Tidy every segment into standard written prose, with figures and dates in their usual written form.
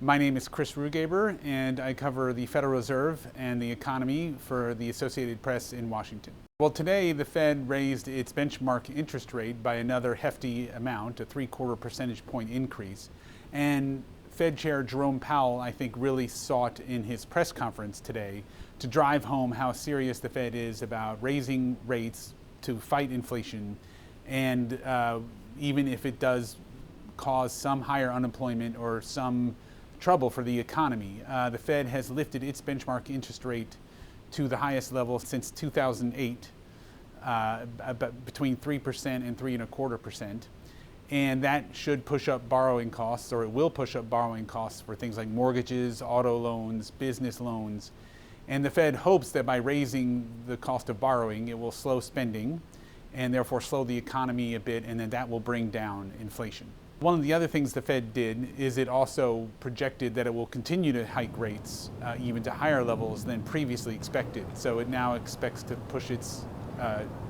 My name is Chris Rugaber, and I cover the Federal Reserve and the economy for the Associated Press in Washington. Well, today the Fed raised its benchmark interest rate by another hefty amount, a 3/4 percentage point increase. And Fed Chair Jerome Powell, I think, really sought in his press conference today to drive home how serious the Fed is about raising rates to fight inflation, and even if it does cause some higher unemployment or some trouble for the economy. The Fed has lifted its benchmark interest rate to the highest level since 2008, between 3% and 3.25%. And that should push up borrowing costs, or it will push up borrowing costs for things like mortgages, auto loans, business loans. And the Fed hopes that by raising the cost of borrowing, it will slow spending and therefore slow the economy a bit, and then that will bring down inflation. One of the other things the Fed did is it also projected that it will continue to hike rates even to higher levels than previously expected. So it now expects to push its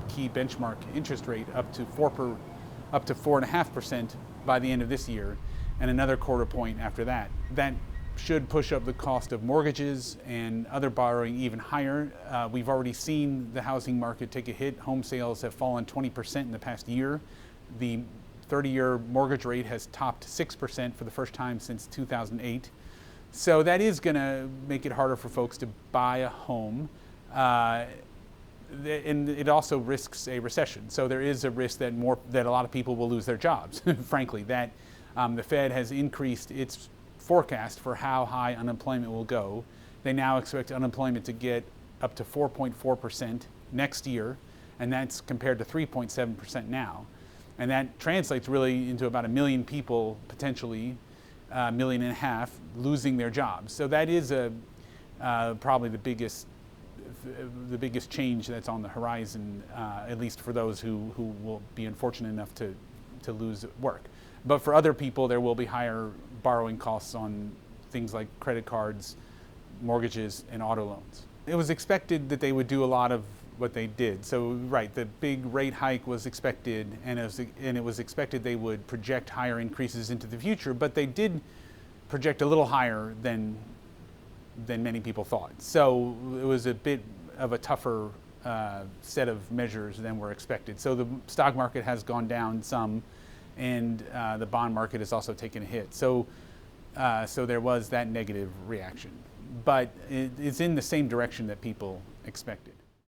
key benchmark interest rate up to 4.5% by the end of this year, and another quarter point after that. That should push up the cost of mortgages and other borrowing even higher. We've already seen the housing market take a hit. Home sales have fallen 20% in the past year. The 30-year mortgage rate has topped 6% for the first time since 2008. So that is going to make it harder for folks to buy a home. And it also risks a recession. So there is a risk that a lot of people will lose their jobs, frankly. That the Fed has increased its forecast for how high unemployment will go. They now expect unemployment to get up to 4.4% next year, and that's compared to 3.7% now. And that translates really into about 1 million people, potentially 1.5 million, losing their jobs. So that is probably the biggest change that's on the horizon, at least for those who will be unfortunate enough to lose work. But for other people, there will be higher borrowing costs on things like credit cards, mortgages, and auto loans. It was expected that they would do a lot of what they did. So, right, the big rate hike was expected, and it was expected they would project higher increases into the future, but they did project a little higher than many people thought. So it was a bit of a tougher set of measures than were expected. So the stock market has gone down some, and the bond market has also taken a hit. So there was that negative reaction. But it's in the same direction that people expected.